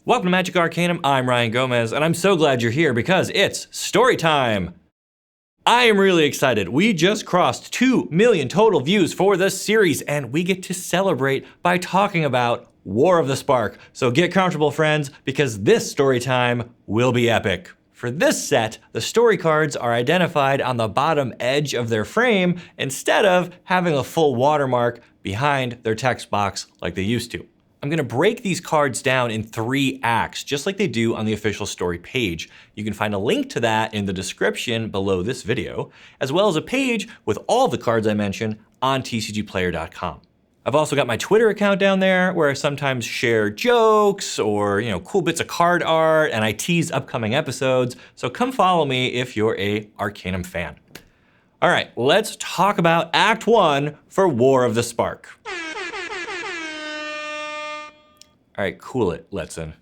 Welcome to Magic Arcanum, I'm Ryan Gomez, and I'm so glad you're here because it's story time! I am really excited. We just crossed 2 million total views for this series, and we get to celebrate by talking about War of the Spark. So get comfortable, friends, because this story time will be epic. For this set, the story cards are identified on the bottom edge of their frame instead of having a full watermark behind their text box like they used to. I'm gonna break these cards down in 3 acts, just like they do on the official story page. You can find a link to that in the description below this video, as well as a page with all the cards I mentioned on TCGplayer.com. I've also got my Twitter account down there where I sometimes share jokes or cool bits of card art, and I tease upcoming episodes, so come follow me if you're a Arcanum fan. All right, let's talk about Act 1 for War of the Spark. All right, cool it, Letson.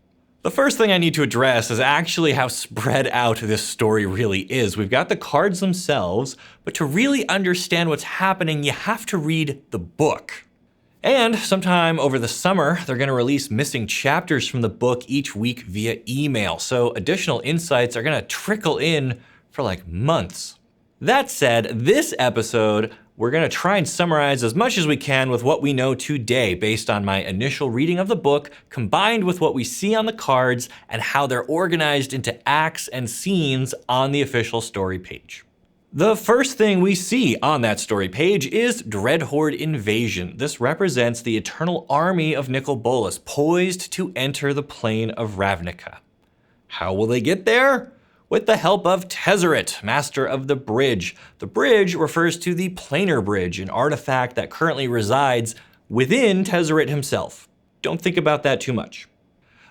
The first thing I need to address is actually how spread out this story really is. We've got the cards themselves, but to really understand what's happening, you have to read the book. And sometime over the summer, they're gonna release missing chapters from the book each week via email, so additional insights are gonna trickle in for like months. That said, this episode, we're gonna try and summarize as much as we can with what we know today based on my initial reading of the book, combined with what we see on the cards and how they're organized into acts and scenes on the official story page. The first thing we see on that story page is Dread Horde Invasion. This represents the eternal army of Nicol Bolas, poised to enter the plane of Ravnica. How will they get there? With the help of Tezzeret, Master of the Bridge. The bridge refers to the Planar Bridge, an artifact that currently resides within Tezzeret himself. Don't think about that too much.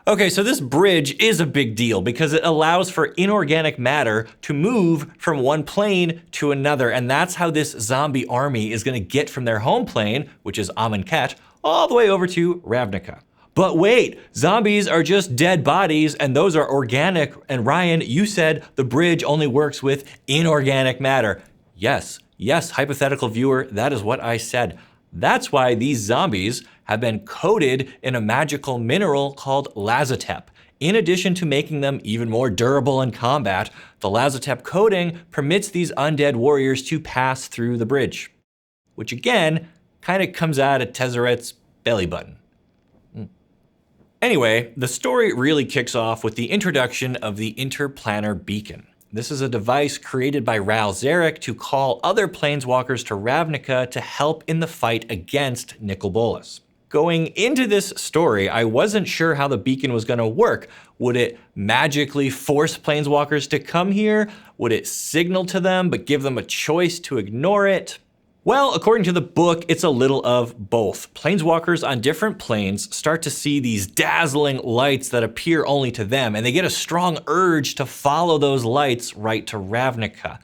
Okay, so this bridge is a big deal because it allows for inorganic matter to move from one plane to another, and that's how this zombie army is gonna get from their home plane, which is Amonkhet, all the way over to Ravnica. But wait, zombies are just dead bodies and those are organic. And Ryan, you said the bridge only works with inorganic matter. Yes, hypothetical viewer, that is what I said. That's why these zombies have been coated in a magical mineral called Lazotep. In addition to making them even more durable in combat, the Lazotep coating permits these undead warriors to pass through the bridge, which again, kind of comes out of Tezzeret's belly button. Anyway, the story really kicks off with the introduction of the Interplanar Beacon. This is a device created by Ral Zarek to call other Planeswalkers to Ravnica to help in the fight against Nicol Bolas. Going into this story, I wasn't sure how the beacon was gonna work. Would it magically force Planeswalkers to come here? Would it signal to them but give them a choice to ignore it? Well, according to the book, it's a little of both. Planeswalkers on different planes start to see these dazzling lights that appear only to them, and they get a strong urge to follow those lights right to Ravnica.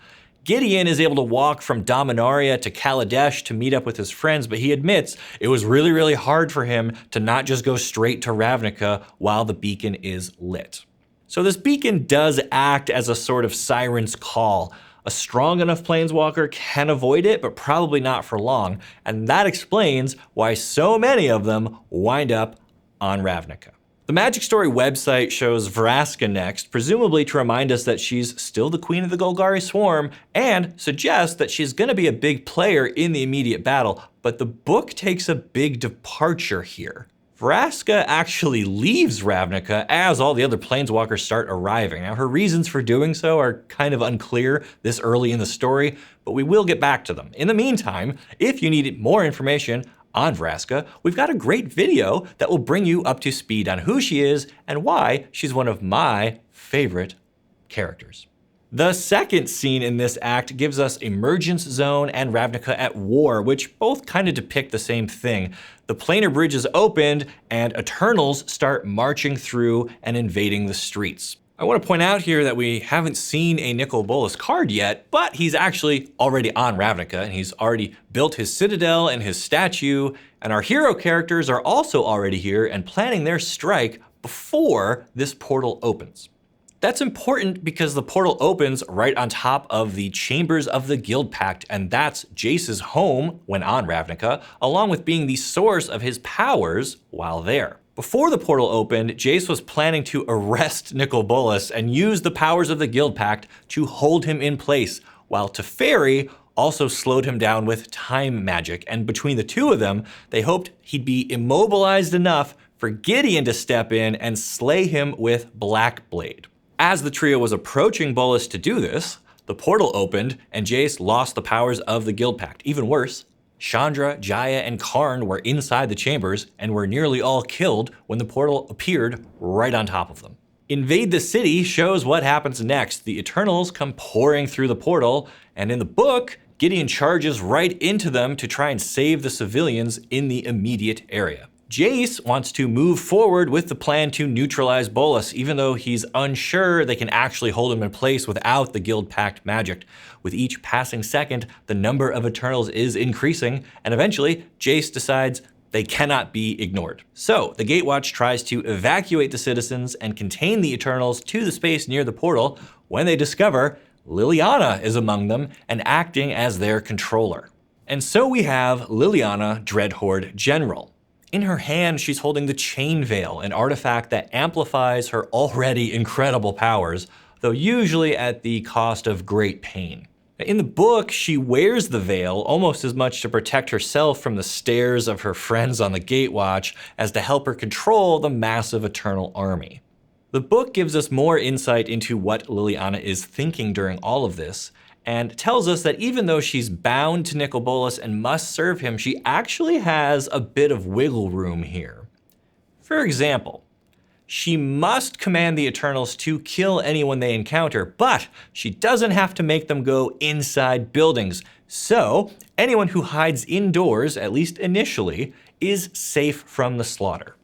Gideon is able to walk from Dominaria to Kaladesh to meet up with his friends, but he admits it was really hard for him to not just go straight to Ravnica while the beacon is lit. So this beacon does act as a sort of siren's call. A strong enough planeswalker can avoid it, but probably not for long, and that explains why so many of them wind up on Ravnica. The Magic Story website shows Vraska next, presumably to remind us that she's still the queen of the Golgari Swarm, and suggests that she's gonna be a big player in the immediate battle, but the book takes a big departure here. Vraska actually leaves Ravnica as all the other planeswalkers start arriving. Now, her reasons for doing so are kind of unclear this early in the story, but we will get back to them. In the meantime, if you need more information on Vraska, we've got a great video that will bring you up to speed on who she is and why she's one of my favorite characters. The second scene in this act gives us Emergence Zone and Ravnica at war, which both kind of depict the same thing. The planar bridge is opened and Eternals start marching through and invading the streets. I want to point out here that we haven't seen a Nicol Bolas card yet, but he's actually already on Ravnica and he's already built his citadel and his statue, and our hero characters are also already here and planning their strike before this portal opens. That's important because the portal opens right on top of the Chambers of the Guild Pact, and that's Jace's home when on Ravnica, along with being the source of his powers while there. Before the portal opened, Jace was planning to arrest Nicol Bolas and use the powers of the Guild Pact to hold him in place, while Teferi also slowed him down with time magic, and between the two of them, they hoped he'd be immobilized enough for Gideon to step in and slay him with Blackblade. As the trio was approaching Bolas to do this, the portal opened and Jace lost the powers of the Guild Pact. Even worse, Chandra, Jaya, and Karn were inside the chambers and were nearly all killed when the portal appeared right on top of them. Invade the City shows what happens next. The Eternals come pouring through the portal, and in the book, Gideon charges right into them to try and save the civilians in the immediate area. Jace wants to move forward with the plan to neutralize Bolas, even though he's unsure they can actually hold him in place without the Guild Pact magic. With each passing second, the number of Eternals is increasing, and eventually, Jace decides they cannot be ignored. So, the Gatewatch tries to evacuate the citizens and contain the Eternals to the space near the portal when they discover Liliana is among them and acting as their controller. And so we have Liliana, Dreadhorde General. In her hand, she's holding the Chain Veil, an artifact that amplifies her already incredible powers, though usually at the cost of great pain. In the book, she wears the veil almost as much to protect herself from the stares of her friends on the Gatewatch as to help her control the massive Eternal army. The book gives us more insight into what Liliana is thinking during all of this, and tells us that even though she's bound to Nicol Bolas and must serve him, she actually has a bit of wiggle room here. For example, she must command the Eternals to kill anyone they encounter, but she doesn't have to make them go inside buildings. So anyone who hides indoors, at least initially, is safe from the slaughter.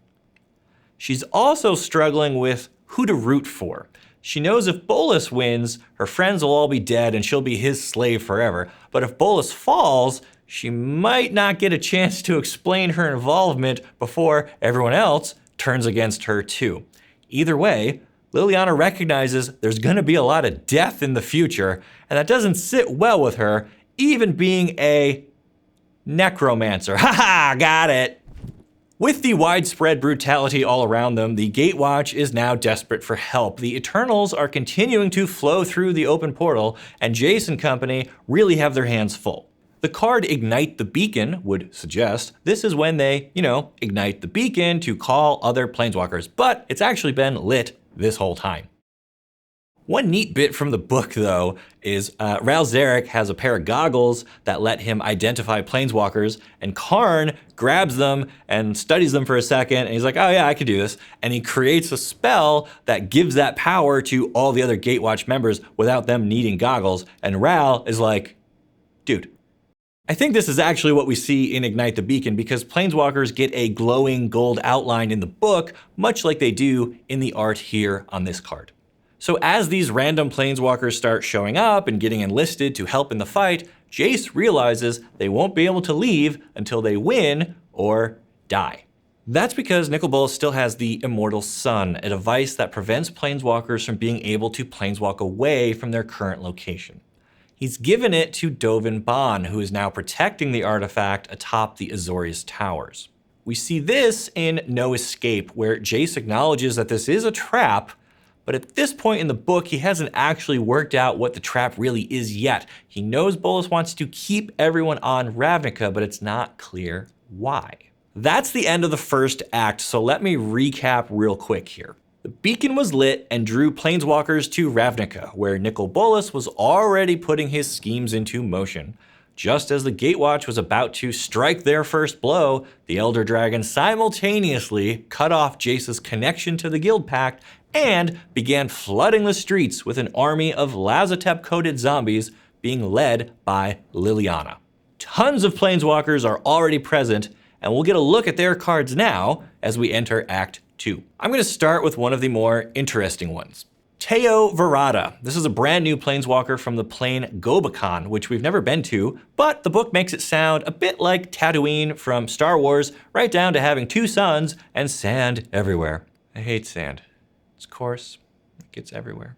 She's also struggling with who to root for. She knows if Bolas wins, her friends will all be dead and she'll be his slave forever. But if Bolas falls, she might not get a chance to explain her involvement before everyone else turns against her too. Either way, Liliana recognizes there's gonna be a lot of death in the future, and that doesn't sit well with her, even being a necromancer. Haha, got it! With the widespread brutality all around them, the Gatewatch is now desperate for help. The Eternals are continuing to flow through the open portal, and Jace and company really have their hands full. The card Ignite the Beacon would suggest this is when they, ignite the beacon to call other Planeswalkers, but it's actually been lit this whole time. One neat bit from the book, though, is Ral Zarek has a pair of goggles that let him identify Planeswalkers, and Karn grabs them and studies them for a second, and he's like, oh yeah, I can do this. And he creates a spell that gives that power to all the other Gatewatch members without them needing goggles. And Ral is like, dude, I think this is actually what we see in Ignite the Beacon, because Planeswalkers get a glowing gold outline in the book, much like they do in the art here on this card. So as these random Planeswalkers start showing up and getting enlisted to help in the fight, Jace realizes they won't be able to leave until they win or die. That's because Nicol Bolas still has the Immortal Sun, a device that prevents Planeswalkers from being able to planeswalk away from their current location. He's given it to Dovin Baan, who is now protecting the artifact atop the Azorius Towers. We see this in No Escape, where Jace acknowledges that this is a trap, but at this point in the book, he hasn't actually worked out what the trap really is yet. He knows Bolas wants to keep everyone on Ravnica, but it's not clear why. That's the end of the first act, so let me recap real quick here. The beacon was lit and drew Planeswalkers to Ravnica, where Nicol Bolas was already putting his schemes into motion. Just as the Gatewatch was about to strike their first blow, the Elder Dragon simultaneously cut off Jace's connection to the Guild Pact and began flooding the streets with an army of Lazotep-coated zombies being led by Liliana. Tons of Planeswalkers are already present, and we'll get a look at their cards now as we enter Act 2. I'm going to start with one of the more interesting ones. Teo Verada. This is a brand new Planeswalker from the plane Gobakon, which we've never been to, but the book makes it sound a bit like Tatooine from Star Wars, right down to having 2 suns and sand everywhere. I hate sand. It's coarse, it gets everywhere.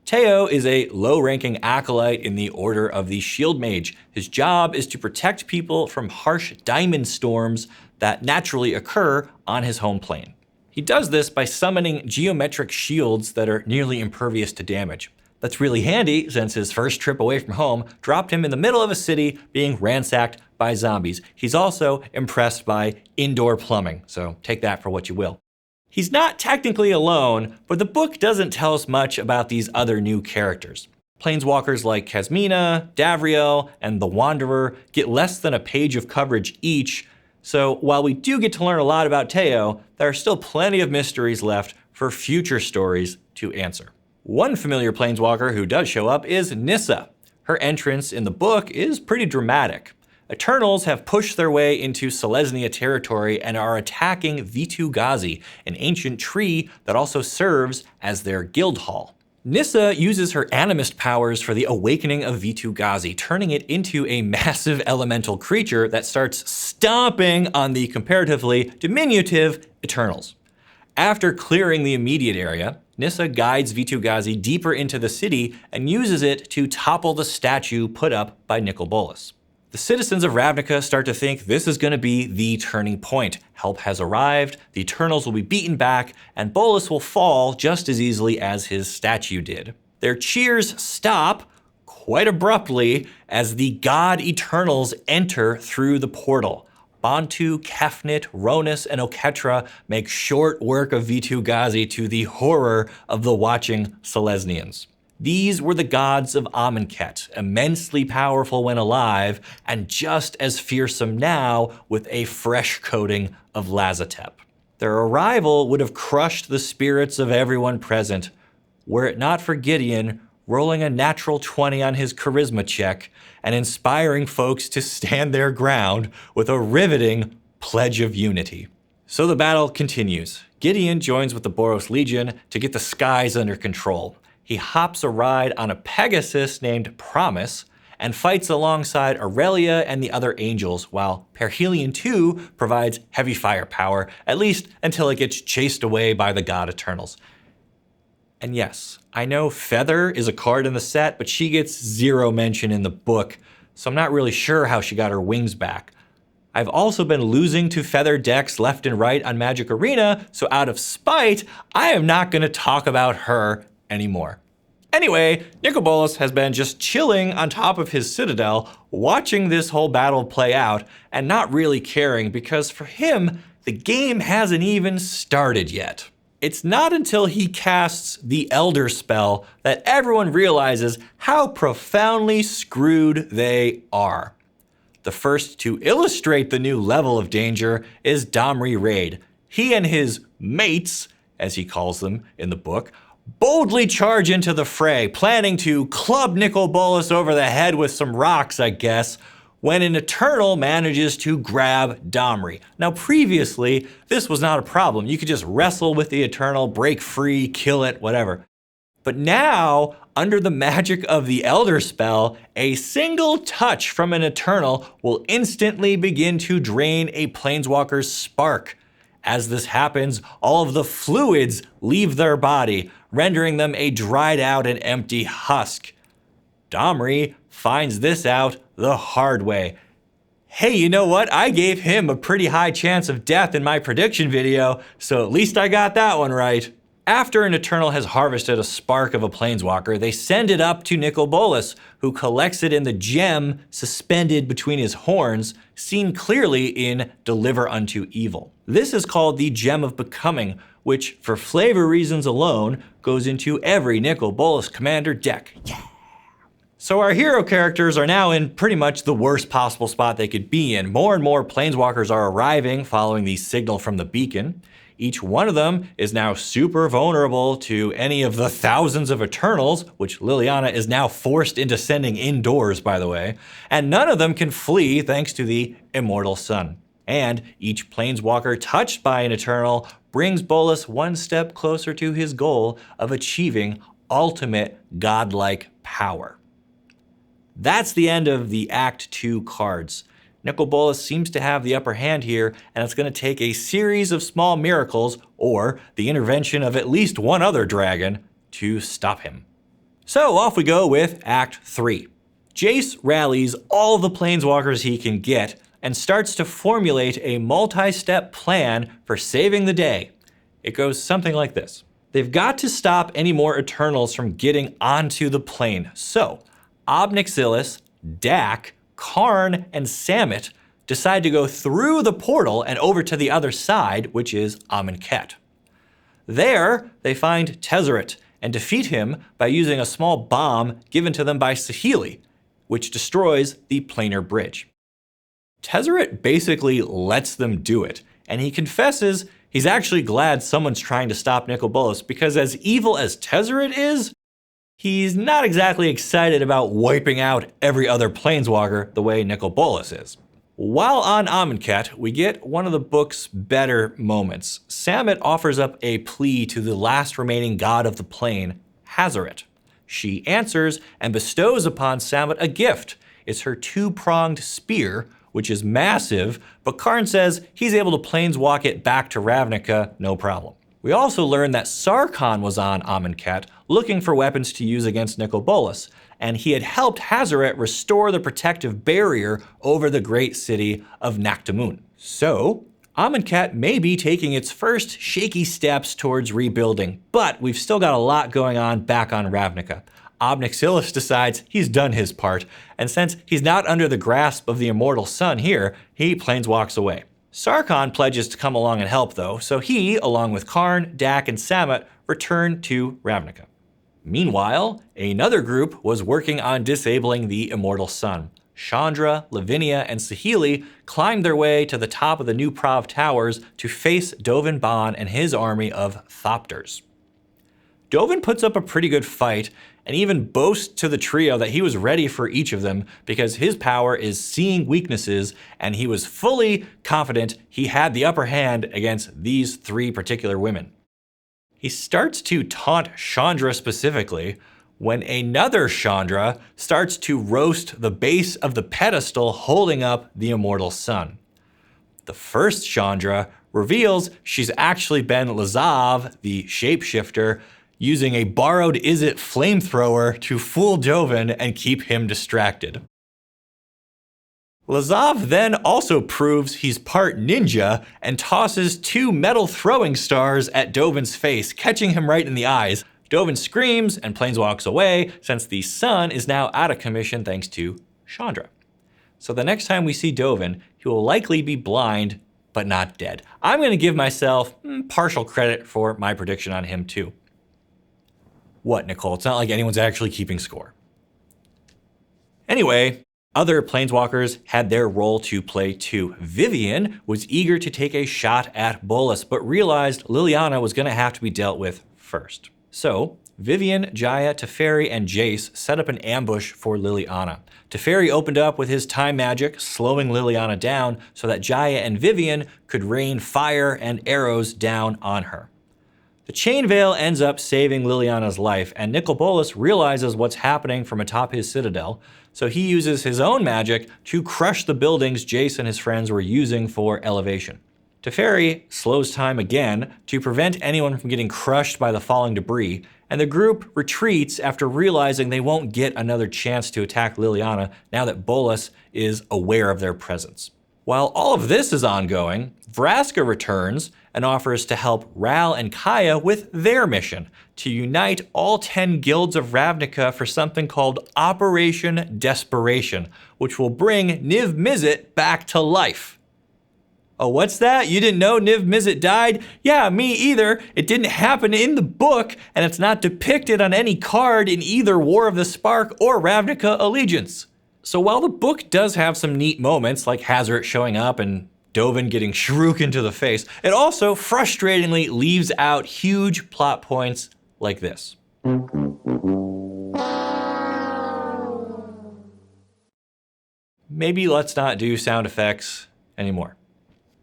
Teo is a low-ranking acolyte in the Order of the Shield Mage. His job is to protect people from harsh diamond storms that naturally occur on his home plane. He does this by summoning geometric shields that are nearly impervious to damage. That's really handy since his first trip away from home dropped him in the middle of a city being ransacked by zombies. He's also impressed by indoor plumbing, so take that for what you will. He's not technically alone, but the book doesn't tell us much about these other new characters. Planeswalkers like Kasmina, Davriel, and the Wanderer get less than a page of coverage each, so while we do get to learn a lot about Teo, there are still plenty of mysteries left for future stories to answer. One familiar Planeswalker who does show up is Nyssa. Her entrance in the book is pretty dramatic. Eternals have pushed their way into Selesnya territory and are attacking Vitu-Ghazi, an ancient tree that also serves as their guild hall. Nyssa uses her animist powers for the awakening of Vitu-Ghazi, turning it into a massive elemental creature that starts stomping on the comparatively diminutive Eternals. After clearing the immediate area, Nyssa guides Vitu-Ghazi deeper into the city and uses it to topple the statue put up by Nicol Bolas. The citizens of Ravnica start to think this is going to be the turning point. Help has arrived, the Eternals will be beaten back, and Bolas will fall just as easily as his statue did. Their cheers stop quite abruptly as the god Eternals enter through the portal. Bantu, Kefnit, Ronus, and Oketra make short work of Vitu-Ghazi to the horror of the watching Selesnyans. These were the gods of Amonkhet, immensely powerful when alive, and just as fearsome now with a fresh coating of Lazotep. Their arrival would have crushed the spirits of everyone present, were it not for Gideon rolling a natural 20 on his charisma check and inspiring folks to stand their ground with a riveting pledge of unity. So the battle continues. Gideon joins with the Boros Legion to get the skies under control. He hops a ride on a Pegasus named Promise and fights alongside Aurelia and the other angels, while Perhelion 2 provides heavy firepower, at least until it gets chased away by the God Eternals. And yes, I know Feather is a card in the set, but she gets zero mention in the book, so I'm not really sure how she got her wings back. I've also been losing to Feather decks left and right on Magic Arena, so out of spite, I am not going to talk about her anymore. Anyway, Nicol Bolas has been just chilling on top of his citadel, watching this whole battle play out, and not really caring because for him, the game hasn't even started yet. It's not until he casts the Elder spell that everyone realizes how profoundly screwed they are. The first to illustrate the new level of danger is Domri Raid. He and his mates, as he calls them in the book, boldly charge into the fray, planning to club Nicol Bolas over the head with some rocks, I guess, when an Eternal manages to grab Domri. Now previously, this was not a problem. You could just wrestle with the Eternal, break free, kill it, whatever. But now, under the magic of the Elder spell, a single touch from an Eternal will instantly begin to drain a Planeswalker's spark. As this happens, all of the fluids leave their body, rendering them a dried out and empty husk. Domri finds this out the hard way. Hey, you know what? I gave him a pretty high chance of death in my prediction video, so at least I got that one right. After an Eternal has harvested a spark of a Planeswalker, they send it up to Nicol Bolas, who collects it in the gem suspended between his horns, seen clearly in Deliver Unto Evil. This is called the Gem of Becoming, which, for flavor reasons alone, goes into every Nicol Bolas commander deck. Yeah! So our hero characters are now in pretty much the worst possible spot they could be in. More and more Planeswalkers are arriving following the signal from the beacon. Each one of them is now super vulnerable to any of the thousands of Eternals, which Liliana is now forced into sending indoors, by the way, and none of them can flee thanks to the Immortal Sun. And each Planeswalker touched by an Eternal brings Bolas one step closer to his goal of achieving ultimate godlike power. That's the end of the Act 2 cards. Nicol Bolas seems to have the upper hand here, and it's going to take a series of small miracles, or the intervention of at least one other dragon, to stop him. So off we go with Act 3. Jace rallies all the Planeswalkers he can get, and starts to formulate a multi-step plan for saving the day. It goes something like this. They've got to stop any more Eternals from getting onto the plane. So, Ob-Nixilis, Dak, Karn, and Samut decide to go through the portal and over to the other side, which is Amonkhet. There, they find Tezzeret and defeat him by using a small bomb given to them by Saheeli, which destroys the planar bridge. Tezzeret basically lets them do it, and he confesses he's actually glad someone's trying to stop Nicol Bolas because as evil as Tezzeret is, he's not exactly excited about wiping out every other planeswalker the way Nicol Bolas is. While on Amonkhet, we get one of the book's better moments. Samut offers up a plea to the last remaining god of the plane, Hazoret. She answers and bestows upon Samut a gift. It's her two-pronged spear, which is massive, but Karn says he's able to planeswalk it back to Ravnica, no problem. We also learn that Sarkhan was on Amonkhet looking for weapons to use against Nicol Bolas, and he had helped Hazoret restore the protective barrier over the great city of Naktamun. So, Amonkhet may be taking its first shaky steps towards rebuilding, but we've still got a lot going on back on Ravnica. Ob-Nixilis decides he's done his part, and since he's not under the grasp of the immortal sun here, he planeswalks away. Sarkhan pledges to come along and help though, so he, along with Karn, Dak, and Samut, return to Ravnica. Meanwhile, another group was working on disabling the immortal sun. Chandra, Lavinia, and Saheeli climbed their way to the top of the New Prov towers to face Dovin Baan and his army of Thopters. Dovin puts up a pretty good fight and even boasts to the trio that he was ready for each of them because his power is seeing weaknesses and he was fully confident he had the upper hand against these three particular women. He starts to taunt Chandra specifically when another Chandra starts to roast the base of the pedestal holding up the immortal sun. The first Chandra reveals she's actually been Lazav, the shapeshifter, using a borrowed Izzet flamethrower to fool Dovin and keep him distracted. Lazav then also proves he's part ninja and tosses two metal throwing stars at Dovin's face, catching him right in the eyes. Dovin screams and planeswalks away since the sun is now out of commission thanks to Chandra. So the next time we see Dovin, he will likely be blind but not dead. I'm going to give myself partial credit for my prediction on him too. What, Nicole? It's not like anyone's actually keeping score. Anyway, other planeswalkers had their role to play too. Vivian was eager to take a shot at Bolas, but realized Liliana was going to have to be dealt with first. So, Vivian, Jaya, Teferi, and Jace set up an ambush for Liliana. Teferi opened up with his time magic, slowing Liliana down so that Jaya and Vivian could rain fire and arrows down on her. The Chain Veil ends up saving Liliana's life, and Nicol Bolas realizes what's happening from atop his citadel, so he uses his own magic to crush the buildings Jace and his friends were using for elevation. Teferi slows time again to prevent anyone from getting crushed by the falling debris, and the group retreats after realizing they won't get another chance to attack Liliana now that Bolas is aware of their presence. While all of this is ongoing, Vraska returns and offers to help Ral and Kaya with their mission, to unite all 10 guilds of Ravnica for something called Operation Desperation, which will bring Niv Mizzet back to life. Oh, what's that? You didn't know Niv Mizzet died? Yeah, me either. It didn't happen in the book, and it's not depicted on any card in either War of the Spark or Ravnica Allegiance. So while the book does have some neat moments, like Hazoret showing up and Dovin getting shrooken to the face, it also frustratingly leaves out huge plot points like this. Maybe let's not do sound effects anymore.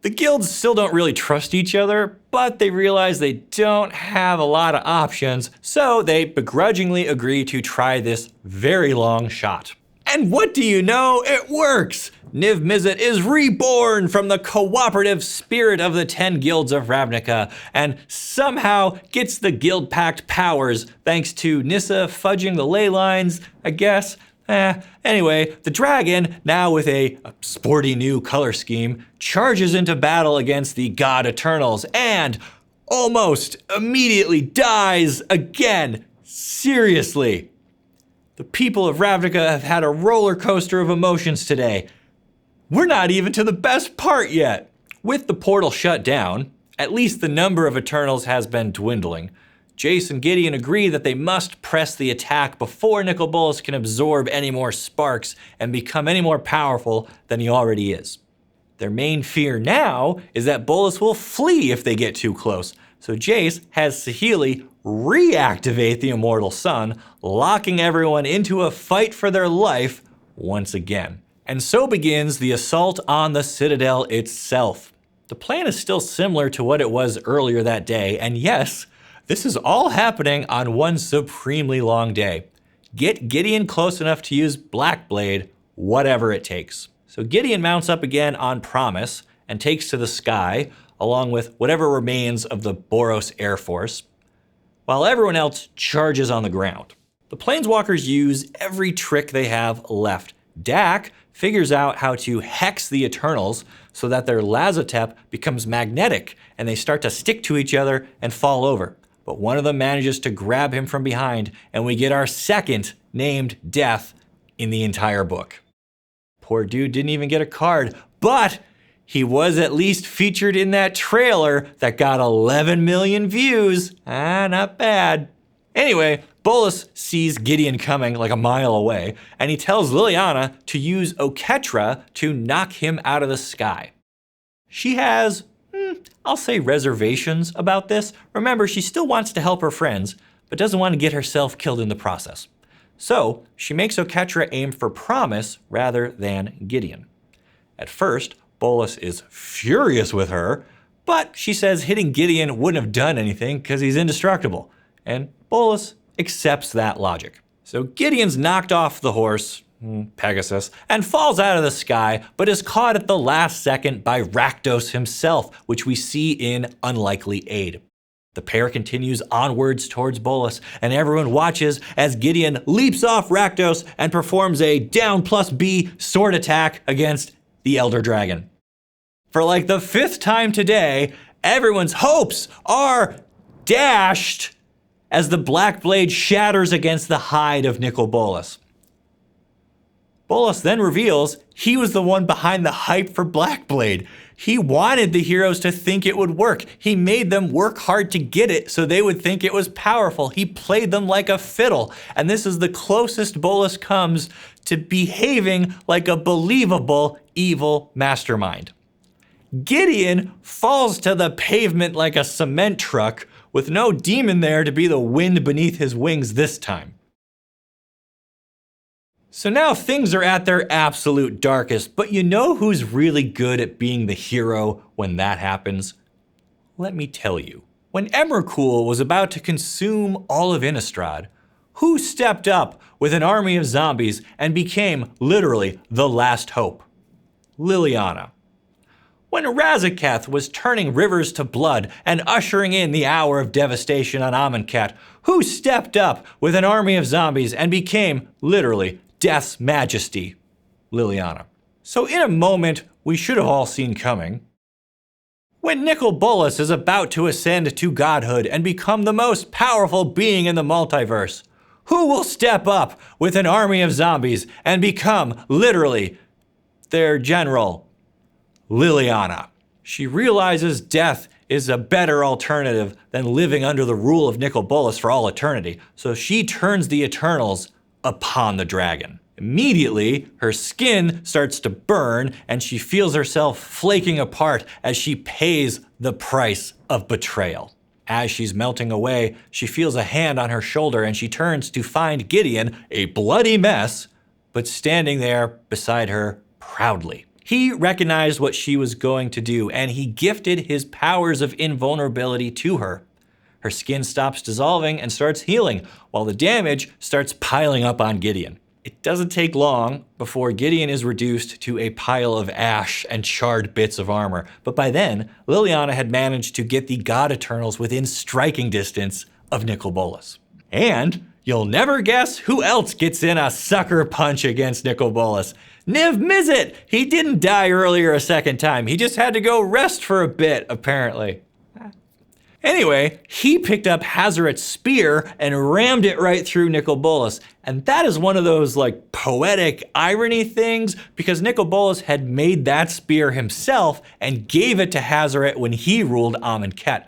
The guilds still don't really trust each other, but they realize they don't have a lot of options, so they begrudgingly agree to try this very long shot. And what do you know? It works! Niv Mizzet is reborn from the cooperative spirit of the 10 guilds of Ravnica, and somehow gets the guild pact powers thanks to Nyssa fudging the ley lines, I guess. Anyway, the dragon, now with a sporty new color scheme, charges into battle against the God Eternals, and almost immediately dies again. Seriously. The people of Ravnica have had a roller coaster of emotions today. We're not even to the best part yet. With the portal shut down, at least the number of Eternals has been dwindling. Jace and Gideon agree that they must press the attack before Nicol Bolas can absorb any more sparks and become any more powerful than he already is. Their main fear now is that Bolas will flee if they get too close, so Jace has Saheeli reactivate the Immortal Sun, locking everyone into a fight for their life once again. And so begins the assault on the Citadel itself. The plan is still similar to what it was earlier that day, and yes, this is all happening on one supremely long day. Get Gideon close enough to use Blackblade, whatever it takes. So Gideon mounts up again on Promise and takes to the sky, along with whatever remains of the Boros Air Force, while everyone else charges on the ground. The Planeswalkers use every trick they have left. Dak figures out how to hex the Eternals so that their Lazotep becomes magnetic and they start to stick to each other and fall over. But one of them manages to grab him from behind, and we get our second named death in the entire book. Poor dude didn't even get a card, but he was at least featured in that trailer that got 11 million views. Not bad. Anyway, Bolas sees Gideon coming like a mile away, and he tells Liliana to use Oketra to knock him out of the sky. She has, I'll say, reservations about this. Remember, she still wants to help her friends, but doesn't want to get herself killed in the process. So she makes Oketra aim for Promise rather than Gideon. At first, Bolas is furious with her, but she says hitting Gideon wouldn't have done anything because he's indestructible, and Bolas accepts that logic. So Gideon's knocked off the horse, Pegasus, and falls out of the sky, but is caught at the last second by Rakdos himself, which we see in Unlikely Aid. The pair continues onwards towards Bolas, and everyone watches as Gideon leaps off Rakdos and performs a down+B sword attack against the Elder Dragon. For like the 5th time today, everyone's hopes are dashed as the Black Blade shatters against the hide of Nicol Bolas. Bolas then reveals he was the one behind the hype for Blackblade. He wanted the heroes to think it would work. He made them work hard to get it so they would think it was powerful. He played them like a fiddle. And this is the closest Bolas comes to behaving like a believable evil mastermind. Gideon falls to the pavement like a cement truck with no demon there to be the wind beneath his wings this time. So now things are at their absolute darkest, but you know who's really good at being the hero when that happens? Let me tell you. When Emrakul was about to consume all of Innistrad, who stepped up with an army of zombies and became literally the last hope? Liliana. When Razaketh was turning rivers to blood and ushering in the hour of devastation on Amonkhet, who stepped up with an army of zombies and became literally Death's Majesty? Liliana. So in a moment we should have all seen coming, when Nicol Bolas is about to ascend to godhood and become the most powerful being in the multiverse, who will step up with an army of zombies and become literally their general? Liliana. She realizes death is a better alternative than living under the rule of Nicol Bolas for all eternity, so she turns the Eternals upon the dragon. Immediately, her skin starts to burn and she feels herself flaking apart as she pays the price of betrayal. As she's melting away, she feels a hand on her shoulder and she turns to find Gideon, a bloody mess, but standing there beside her proudly. He recognized what she was going to do and he gifted his powers of invulnerability to her. Her skin stops dissolving and starts healing, while the damage starts piling up on Gideon. It doesn't take long before Gideon is reduced to a pile of ash and charred bits of armor, but by then, Liliana had managed to get the God Eternals within striking distance of Nicol Bolas. And you'll never guess who else gets in a sucker punch against Nicol Bolas. Niv Mizzet! He didn't die earlier a second time, he just had to go rest for a bit, apparently. Anyway, he picked up Hazoret's spear and rammed it right through Nicol Bolas. And that is one of those like poetic irony things, because Nicol Bolas had made that spear himself and gave it to Hazoret when he ruled Amonkhet.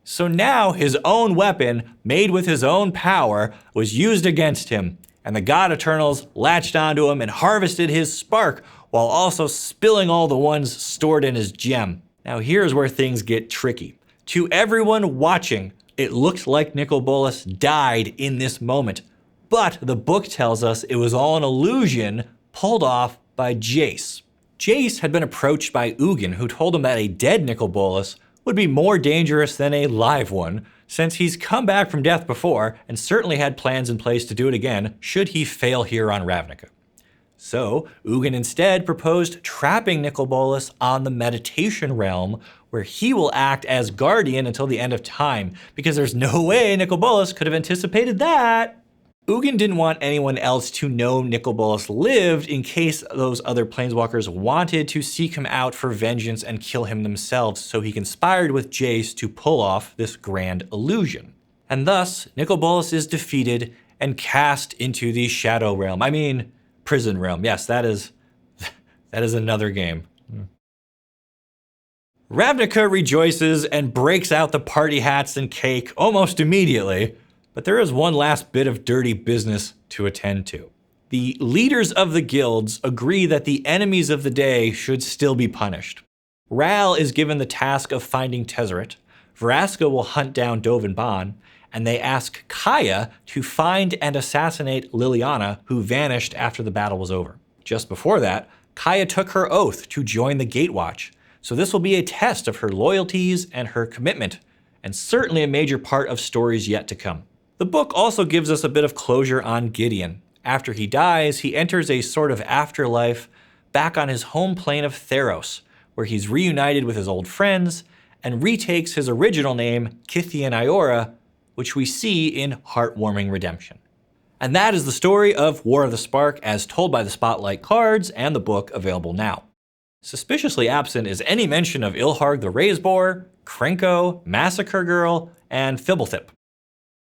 So now his own weapon, made with his own power, was used against him. And the God Eternals latched onto him and harvested his spark, while also spilling all the ones stored in his gem. Now here's where things get tricky. To everyone watching, it looked like Nicol Bolas died in this moment, but the book tells us it was all an illusion pulled off by Jace. Jace had been approached by Ugin, who told him that a dead Nicol Bolas would be more dangerous than a live one, since he's come back from death before and certainly had plans in place to do it again should he fail here on Ravnica. So Ugin instead proposed trapping Nicol Bolas on the meditation realm, where he will act as guardian until the end of time, because there's no way Nicol Bolas could have anticipated that. Ugin didn't want anyone else to know Nicol Bolas lived in case those other planeswalkers wanted to seek him out for vengeance and kill him themselves, so he conspired with Jace to pull off this grand illusion. And thus, Nicol Bolas is defeated and cast into the Shadow Realm. I mean, Prison Realm. Yes, that is another game. Ravnica rejoices and breaks out the party hats and cake almost immediately, but there is one last bit of dirty business to attend to. The leaders of the guilds agree that the enemies of the day should still be punished. Ral is given the task of finding Tezzeret, Vraska will hunt down Dovin Baan, and they ask Kaya to find and assassinate Liliana, who vanished after the battle was over. Just before that, Kaya took her oath to join the Gatewatch, so this will be a test of her loyalties and her commitment, and certainly a major part of stories yet to come. The book also gives us a bit of closure on Gideon. After he dies, he enters a sort of afterlife back on his home plane of Theros, where he's reunited with his old friends and retakes his original name, Kithian Iora, which we see in Heartwarming Redemption. And that is the story of War of the Spark as told by the Spotlight cards and the book available now. Suspiciously absent is any mention of Ilharg the Razeboar, Krenko, Massacre Girl, and Fibblethip.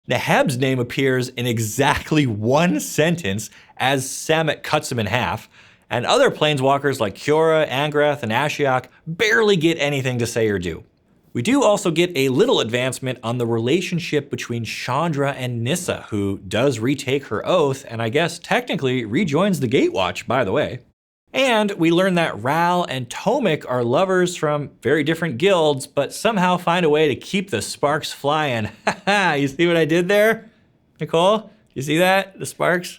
Neheb's name appears in exactly one sentence as Samut cuts him in half, and other planeswalkers like Kiora, Angrath, and Ashiok barely get anything to say or do. We do also get a little advancement on the relationship between Chandra and Nyssa, who does retake her oath, and I guess technically rejoins the Gatewatch, by the way. And we learn that Ral and Tomik are lovers from very different guilds, but somehow find a way to keep the sparks flying. Haha, you see what I did there? Nicole, you see that? The sparks?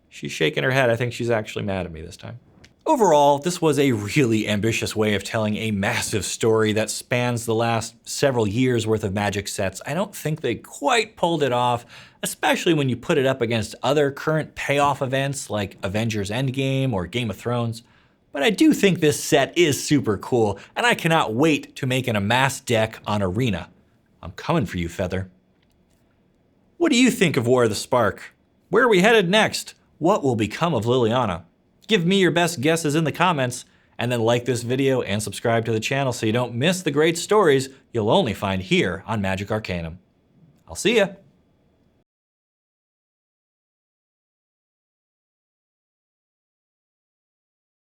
She's shaking her head. I think she's actually mad at me this time. Overall, this was a really ambitious way of telling a massive story that spans the last several years worth of Magic sets. I don't think they quite pulled it off, especially when you put it up against other current payoff events like Avengers Endgame or Game of Thrones. But I do think this set is super cool, and I cannot wait to make an amassed deck on Arena. I'm coming for you, Feather. What do you think of War of the Spark? Where are we headed next? What will become of Liliana? Give me your best guesses in the comments, and then like this video and subscribe to the channel so you don't miss the great stories you'll only find here on Magic Arcanum. I'll see ya!